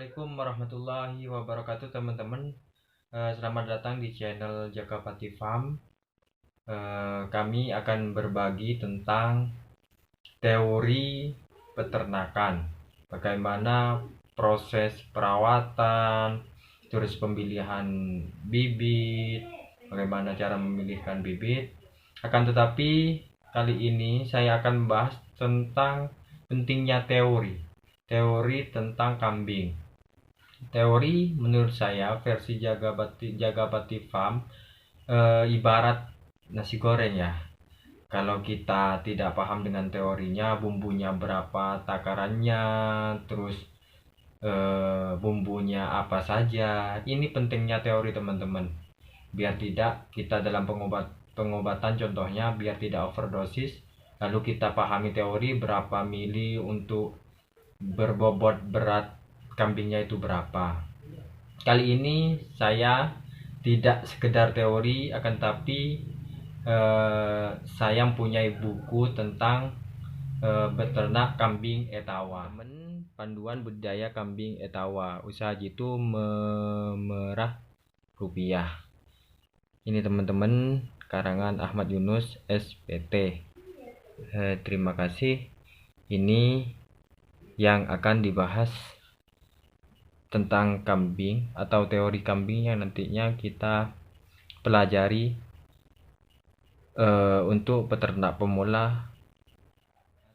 Assalamualaikum warahmatullahi wabarakatuh teman-teman. Selamat datang di channel Jakapati Farm. Kami akan berbagi tentang teori peternakan. Bagaimana proses perawatan, terus pemilihan bibit, bagaimana cara memilihkan bibit. Akan tetapi kali ini saya akan membahas tentang pentingnya teori tentang kambing. Teori menurut saya versi Jagapati Farm ibarat nasi goreng ya. Kalau kita tidak paham dengan teorinya, bumbunya berapa takarannya, terus bumbunya apa saja. Ini pentingnya teori teman-teman. Biar tidak kita dalam pengobatan contohnya biar tidak overdosis. Lalu kita pahami teori berapa mili untuk berbobot berat kambingnya itu berapa. Kali ini saya tidak sekedar teori, akan tapi saya mempunyai buku tentang beternak kambing etawa. Panduan budidaya kambing etawa, usaha jitu memerah rupiah. Ini teman-teman, karangan Ahmad Yunus SPT. Terima kasih. Ini yang akan dibahas tentang kambing atau teori kambing yang nantinya kita pelajari untuk peternak pemula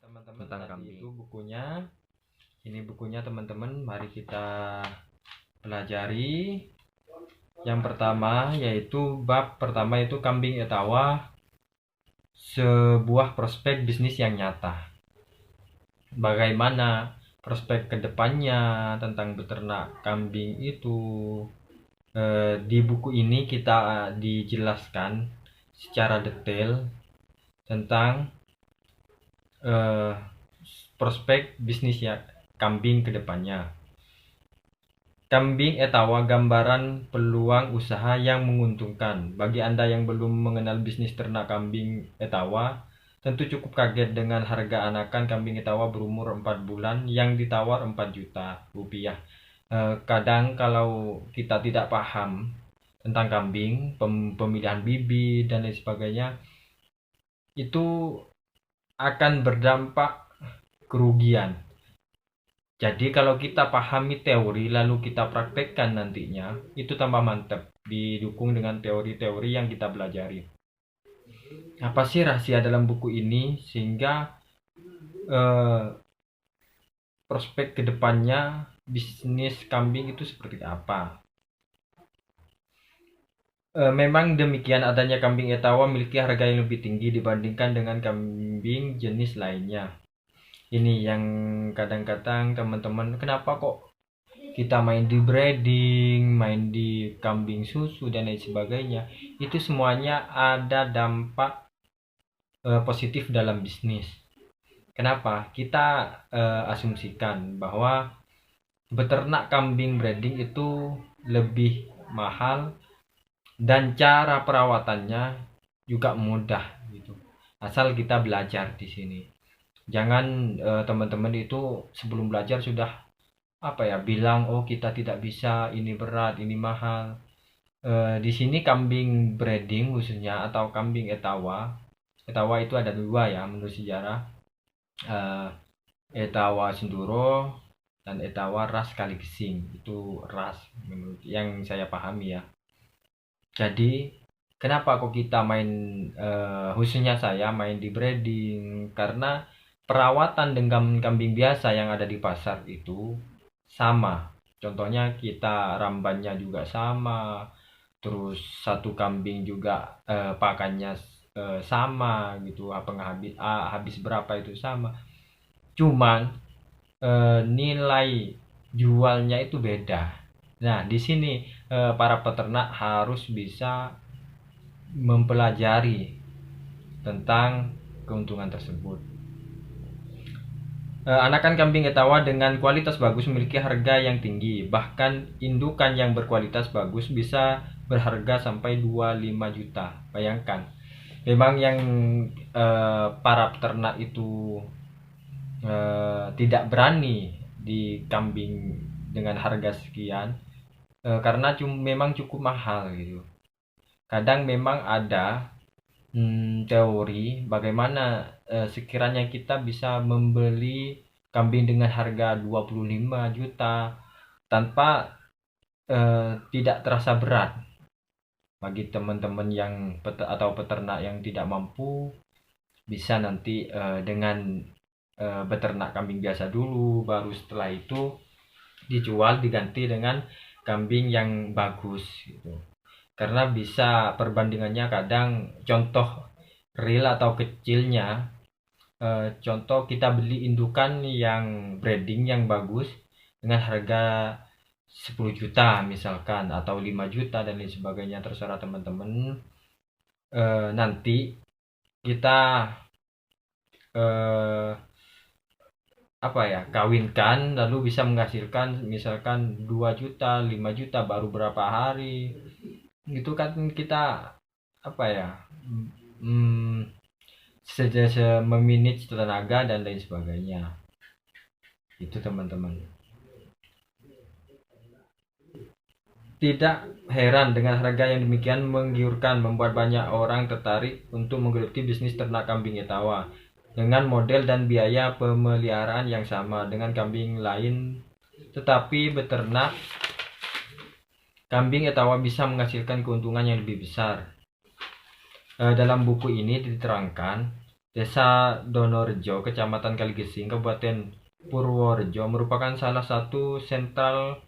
teman-teman. Tentang kambing itu bukunya, ini bukunya teman-teman, mari kita pelajari. Yang pertama yaitu bab pertama itu kambing etawa, sebuah prospek bisnis yang nyata. Bagaimana prospek kedepannya tentang beternak kambing itu, di buku ini kita dijelaskan secara detail tentang prospek bisnis ya kambing kedepannya. Kambing etawa gambaran peluang usaha yang menguntungkan. Bagi Anda yang belum mengenal bisnis ternak kambing etawa, tentu cukup kaget dengan harga anakan kambing etawa berumur 4 bulan yang ditawar 4 juta rupiah. Kadang kalau kita tidak paham tentang kambing, pemilihan bibit dan lain sebagainya, itu akan berdampak kerugian. Jadi kalau kita pahami teori lalu kita praktekkan nantinya, itu tambah mantap, didukung dengan teori-teori yang kita pelajari. Apa sih rahasia dalam buku ini sehingga prospek kedepannya bisnis kambing itu seperti apa? Memang demikian, adanya kambing etawa memiliki harga yang lebih tinggi dibandingkan dengan kambing jenis lainnya. Ini yang kadang-kadang teman-teman, kenapa kok kita main di breeding, main di kambing susu dan lain sebagainya, itu semuanya ada dampak positif dalam bisnis. Kenapa? Kita asumsikan bahwa beternak kambing breeding itu lebih mahal dan cara perawatannya juga mudah gitu. Asal kita belajar di sini. Jangan teman-teman itu sebelum belajar sudah bilang oh kita tidak bisa, ini berat, ini mahal. Di sini kambing breeding khususnya atau kambing etawa itu ada dua ya menurut sejarah, etawa Senduro dan etawa ras Kaligesing. Itu ras menurut yang saya pahami ya. Jadi kenapa kok kita main, khususnya saya main di breeding, karena perawatan dengan kambing biasa yang ada di pasar itu sama. Contohnya kita rambannya juga sama, terus satu kambing juga pakannya sama gitu, habis berapa itu sama. Cuman nilai jualnya itu beda. Nah, di sini para peternak harus bisa mempelajari tentang keuntungan tersebut. Anakan kambing etawa dengan kualitas bagus memiliki harga yang tinggi. Bahkan indukan yang berkualitas bagus bisa berharga sampai 25 juta. Bayangkan. Memang yang para peternak itu tidak berani di kambing dengan harga sekian, karena memang cukup mahal gitu. Kadang memang ada teori bagaimana sekiranya kita bisa membeli kambing dengan harga 25 juta tanpa tidak terasa berat bagi teman-teman yang atau peternak yang tidak mampu, bisa nanti dengan beternak kambing biasa dulu, baru setelah itu dijual diganti dengan kambing yang bagus gitu. Karena bisa perbandingannya kadang contoh real atau kecilnya, contoh kita beli indukan yang breeding yang bagus dengan harga 10 juta misalkan atau 5 juta dan lain sebagainya, terserah teman-teman. Nanti kita kawinkan lalu bisa menghasilkan misalkan 2 juta 5 juta baru berapa hari, itu kan kita memanage tenaga dan lain sebagainya. Itu teman-teman. Tidak heran dengan harga yang demikian menggiurkan membuat banyak orang tertarik untuk menggeluti bisnis ternak kambing Etawa dengan model dan biaya pemeliharaan yang sama dengan kambing lain, tetapi beternak kambing Etawa bisa menghasilkan keuntungan yang lebih besar. Dalam buku ini diterangkan, Desa Donorejo, Kecamatan Kaligesing, Kabupaten Purworejo merupakan salah satu sentra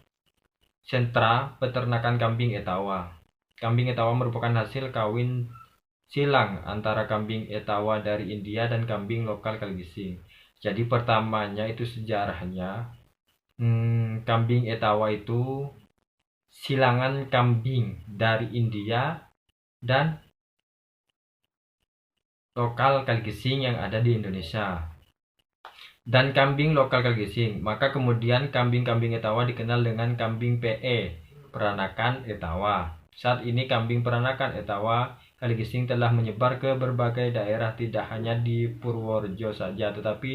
peternakan kambing Etawa. Kambing Etawa merupakan hasil kawin silang antara kambing Etawa dari India dan kambing lokal Kaligesing. Jadi pertamanya itu sejarahnya, kambing Etawa itu silangan kambing dari India dan lokal Kaligesing yang ada di Indonesia. Dan kambing lokal Kaligesing. Maka kemudian kambing-kambing Etawa dikenal dengan kambing PE, peranakan Etawa. Saat ini kambing peranakan Etawa Kaligesing telah menyebar ke berbagai daerah, tidak hanya di Purworejo saja, tetapi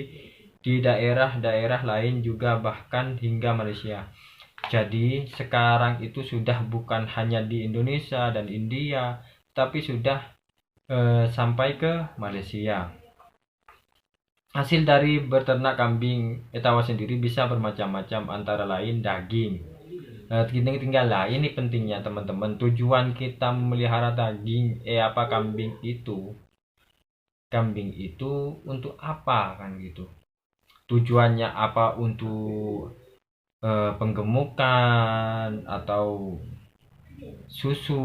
di daerah-daerah lain juga, bahkan hingga Malaysia. Jadi sekarang itu sudah bukan hanya di Indonesia dan India, tapi sudah sampai ke Malaysia. Hasil dari beternak kambing Etawa sendiri bisa bermacam-macam, antara lain daging. Tinggal ini pentingnya teman-teman, tujuan kita memelihara kambing itu untuk apa kan gitu. Tujuannya apa, untuk penggemukan atau susu,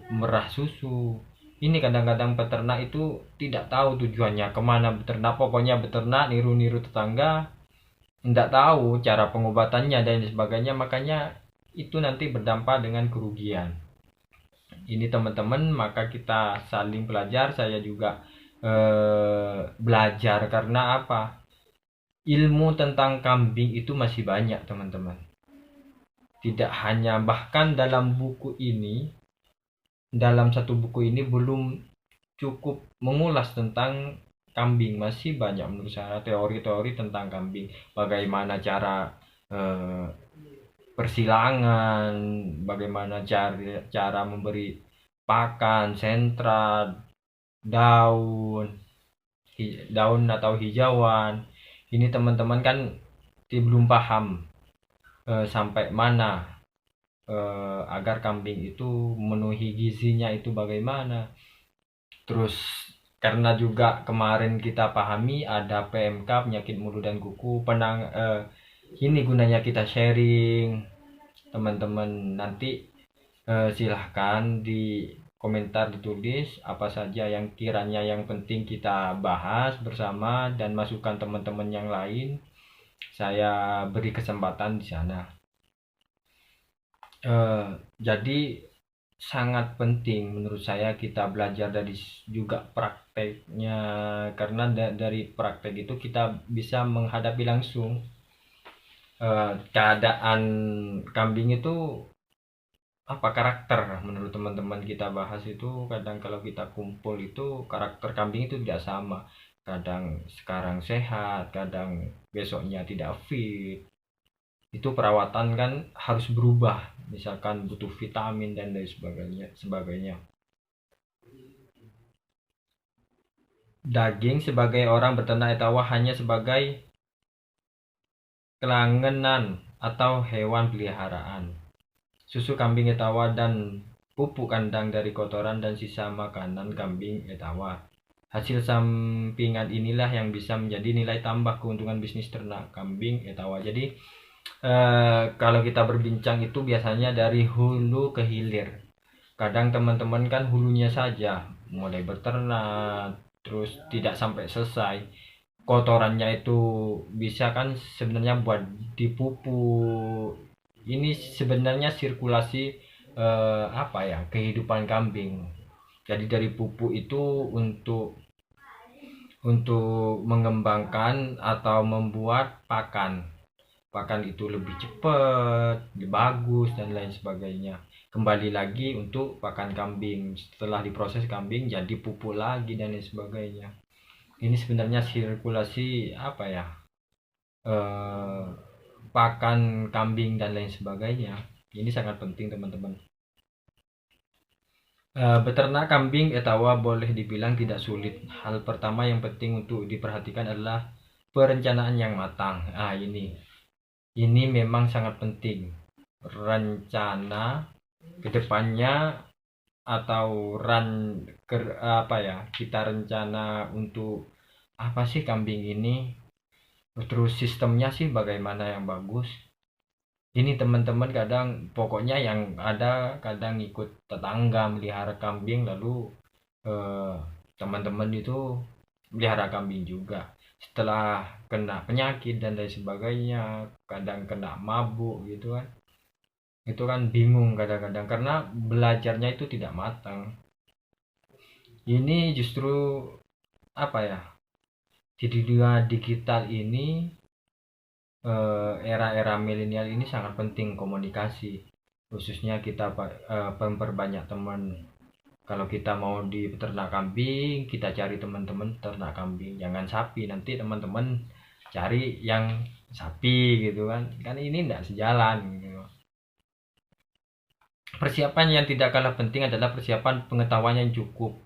merah susu. Ini kadang-kadang peternak itu tidak tahu tujuannya kemana beternak, pokoknya beternak niru-niru tetangga, tidak tahu cara pengobatannya dan sebagainya, makanya itu nanti berdampak dengan kerugian. Ini teman-teman, maka kita saling belajar. Saya juga belajar karena apa? Ilmu tentang kambing itu masih banyak teman-teman. Tidak hanya, bahkan dalam satu buku ini belum cukup mengulas tentang kambing, masih banyak menurut saya teori-teori tentang kambing, bagaimana cara persilangan, bagaimana cara memberi pakan, sentra, daun atau hijauan. Ini teman-teman kan belum paham sampai mana agar kambing itu memenuhi gizinya itu bagaimana. Terus karena juga kemarin kita pahami ada PMK, penyakit mulut dan kuku, ini gunanya kita sharing teman-teman. Nanti silahkan di komentar ditulis apa saja yang kiranya yang penting kita bahas bersama, dan masukan teman-teman yang lain saya beri kesempatan di sana. Jadi sangat penting menurut saya kita belajar dari juga prakteknya, karena dari praktek itu kita bisa menghadapi langsung keadaan kambing itu apa karakter. Menurut teman-teman kita bahas itu, kadang kalau kita kumpul itu karakter kambing itu tidak sama, kadang sekarang sehat, kadang besoknya tidak fit. itu perawatan kan harus berubah, misalkan butuh vitamin dan lain sebagainya. Daging sebagai orang beternak etawa hanya sebagai kelangenan atau hewan peliharaan. Susu kambing etawa dan pupuk kandang dari kotoran dan sisa makanan kambing etawa. Hasil sampingan inilah yang bisa menjadi nilai tambah keuntungan bisnis ternak kambing etawa. Jadi kalau kita berbincang itu biasanya dari hulu ke hilir. Kadang teman-teman kan hulunya saja, mulai beternak, terus tidak sampai selesai. Kotorannya itu bisa kan sebenarnya buat dipupuk. Ini sebenarnya sirkulasi kehidupan kambing. Jadi dari pupuk itu untuk mengembangkan atau membuat pakan. Pakan itu lebih cepat, lebih bagus dan lain sebagainya. Kembali lagi untuk pakan kambing. Setelah diproses kambing jadi pupuk lagi dan lain sebagainya. Ini sebenarnya sirkulasi pakan kambing dan lain sebagainya. Ini sangat penting teman-teman. Beternak kambing etawa boleh dibilang tidak sulit. Hal pertama yang penting untuk diperhatikan adalah perencanaan yang matang. Ini memang sangat penting. Rencana kedepannya atau kita rencana untuk apa sih kambing ini, terus sistemnya sih bagaimana yang bagus. Ini teman-teman kadang pokoknya yang ada kadang ikut tetangga melihara kambing, lalu teman-teman itu melihara kambing juga. Setelah kena penyakit dan lain sebagainya, kadang kena mabuk gitu kan. Itu kan bingung kadang-kadang karena belajarnya itu tidak matang. Ini justru di dunia digital ini, era-era milenial ini sangat penting komunikasi, khususnya kita memperbanyak teman. Kalau kita mau di peternak kambing, kita cari teman-teman ternak kambing, jangan sapi. Nanti teman-teman cari yang sapi gitu kan ini tidak sejalan gitu. Persiapan yang tidak kalah penting adalah persiapan pengetahuan yang cukup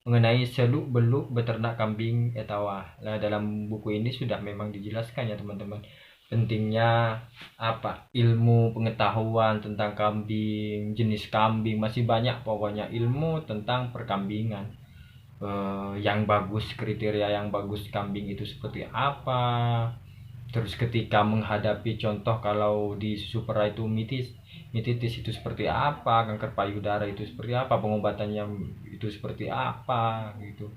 mengenai seluk-beluk beternak kambing etawa. Nah, dalam buku ini sudah memang dijelaskan ya teman-teman, pentingnya ilmu pengetahuan tentang kambing, jenis kambing, masih banyak pokoknya ilmu tentang perkambingan. Yang bagus, kriteria yang bagus kambing itu seperti apa, terus ketika menghadapi contoh kalau di susu perah itu mititis itu seperti apa, kanker payudara itu seperti apa, pengobatannya itu seperti apa gitu.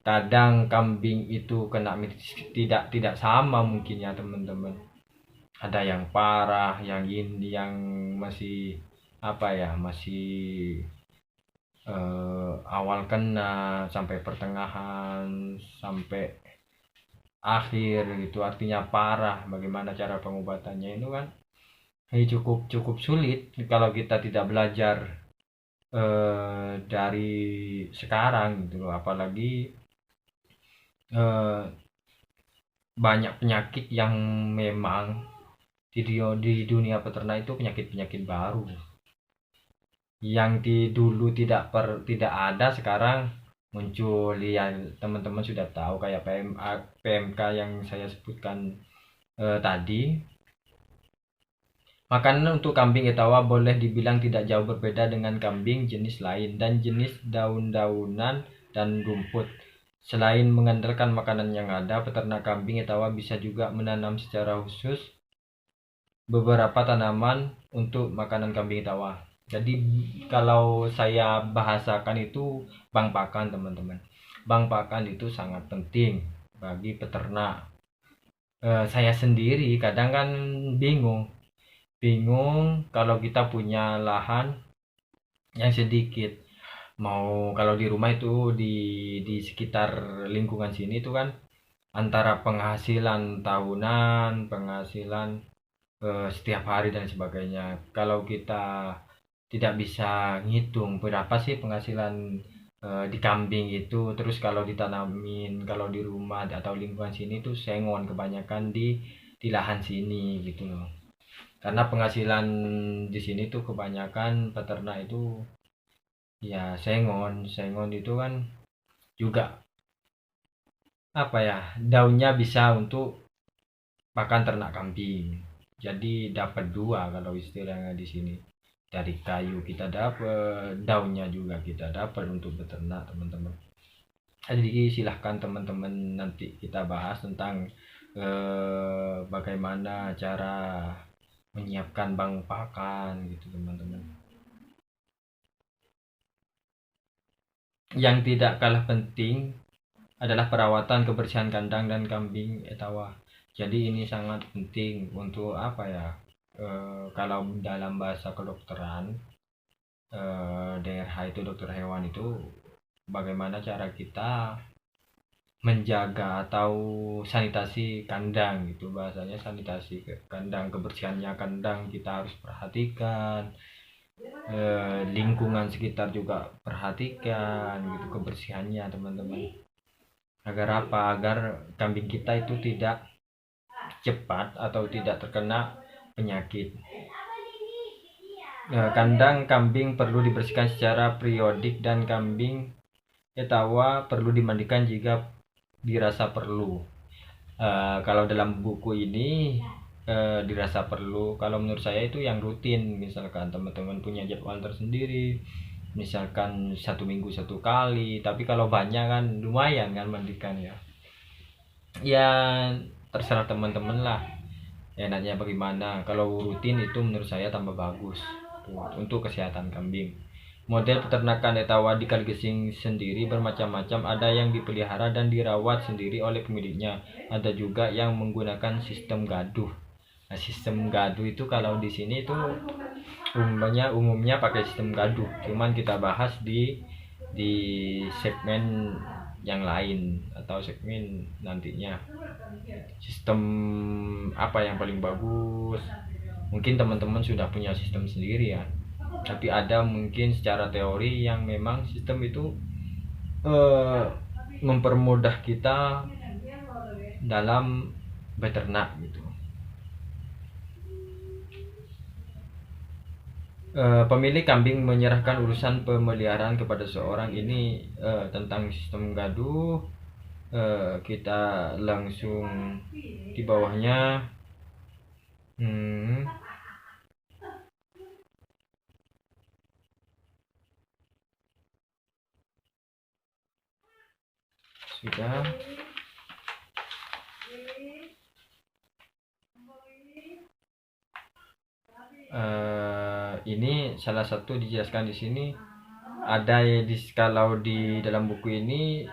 Kadang kambing itu kena mititis tidak sama mungkin ya teman-teman. Ada yang parah, yang masih masih awal kena sampai pertengahan sampai akhir gitu, artinya parah. Bagaimana cara pengobatannya itu kan cukup sulit kalau kita tidak belajar dari sekarang gitu loh. Apalagi banyak penyakit yang memang di dunia peternak itu penyakit baru yang dulu tidak ada, sekarang muncul. Ya teman-teman sudah tahu kayak PMK yang saya sebutkan tadi. Makanan untuk kambing etawa boleh dibilang tidak jauh berbeda dengan kambing jenis lain dan jenis daun-daunan dan rumput. Selain mengandalkan makanan yang ada, peternak kambing etawa bisa juga menanam secara khusus beberapa tanaman untuk makanan kambing etawa. Jadi kalau saya bahasakan itu bank pakan teman-teman. Bank pakan itu sangat penting bagi peternak. Saya sendiri kadang kan bingung kalau kita punya lahan yang sedikit, mau kalau di rumah itu di sekitar lingkungan sini itu kan antara penghasilan tahunan, penghasilan setiap hari dan sebagainya. Kalau kita tidak bisa ngitung berapa sih penghasilan di kambing itu, terus kalau ditanamin, kalau di rumah atau lingkungan sini tuh sengon kebanyakan di di lahan sini gitu loh. Karena penghasilan di sini tuh kebanyakan peternak itu ya sengon. Sengon itu kan juga apa ya, daunnya bisa untuk pakan ternak kambing. Jadi dapat dua kalau istilahnya di sini. Dari kayu kita dapat, daunnya juga kita dapat untuk beternak, teman-teman. Jadi silahkan teman-teman nanti kita bahas tentang bagaimana cara menyiapkan bank pakan gitu, teman-teman. Yang tidak kalah penting adalah perawatan kebersihan kandang dan kambing etawa. Jadi ini sangat penting untuk apa ya? Kalau dalam bahasa kedokteran, DRH itu dokter hewan itu bagaimana cara kita menjaga atau sanitasi kandang gitu, bahasanya sanitasi kandang, kebersihannya kandang kita harus perhatikan, lingkungan sekitar juga perhatikan gitu kebersihannya, teman-teman. Agar apa? Agar kambing kita itu tidak cepat atau tidak terkena penyakit. Kandang kambing perlu dibersihkan secara periodik dan kambing etawa perlu dimandikan jika dirasa perlu. Kalau dalam buku ini dirasa perlu, kalau menurut saya itu yang rutin. Misalkan teman-teman punya jadwal tersendiri, misalkan 1 minggu 1 kali, tapi kalau banyak kan lumayan kan mandikan ya. Ya terserah teman-teman lah enaknya bagaimana. Kalau rutin itu menurut saya tambah bagus untuk kesehatan kambing. Model peternakan etawa di Kaligesing sendiri bermacam-macam. Ada yang dipelihara dan dirawat sendiri oleh pemiliknya. Ada juga yang menggunakan sistem gaduh. Nah, sistem gaduh itu kalau di sini itu umumnya pakai sistem gaduh. Cuman kita bahas di segmen yang lain atau segmen nantinya. Sistem apa yang paling bagus? Mungkin teman-teman sudah punya sistem sendiri ya. Tapi ada mungkin secara teori yang memang sistem itu mempermudah kita dalam beternak gitu. Pemilik kambing menyerahkan urusan pemeliharaan kepada seorang ini. Tentang sistem gaduh kita langsung di bawahnya. Sudah. Ini salah satu dijelaskan di sini. Ada kalau di dalam buku ini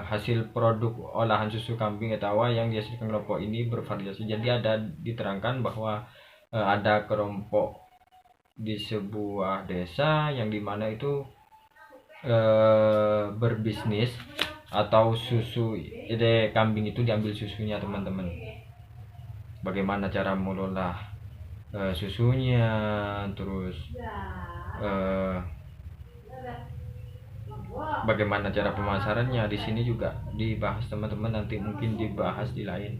hasil produk olahan susu kambing etawa yang dihasilkan kelompok ini bervariasi. Jadi ada diterangkan bahwa ada kelompok di sebuah desa yang dimana itu berbisnis atau susu kambing itu diambil susunya, teman-teman. Bagaimana cara mengolah susunya, terus bagaimana cara pemasarannya, di sini juga dibahas, teman-teman. Nanti mungkin dibahas di lain.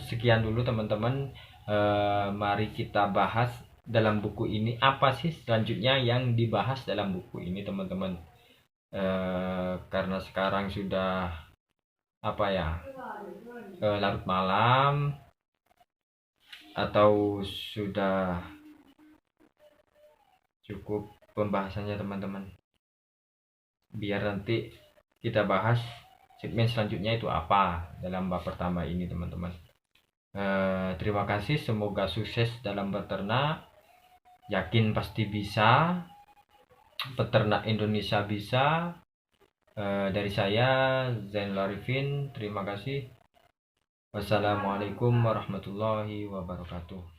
Sekian dulu, teman-teman. Mari kita bahas dalam buku ini apa sih selanjutnya yang dibahas dalam buku ini, teman-teman. Karena sekarang sudah apa ya, larut malam atau sudah cukup pembahasannya, teman-teman. Biar nanti kita bahas segmen selanjutnya itu apa dalam bab pertama ini, teman-teman. Terima kasih, semoga sukses dalam beternak. Yakin pasti bisa, peternak Indonesia bisa. Dari saya Zainul Arifin, terima kasih. Wassalamualaikum warahmatullahi wabarakatuh.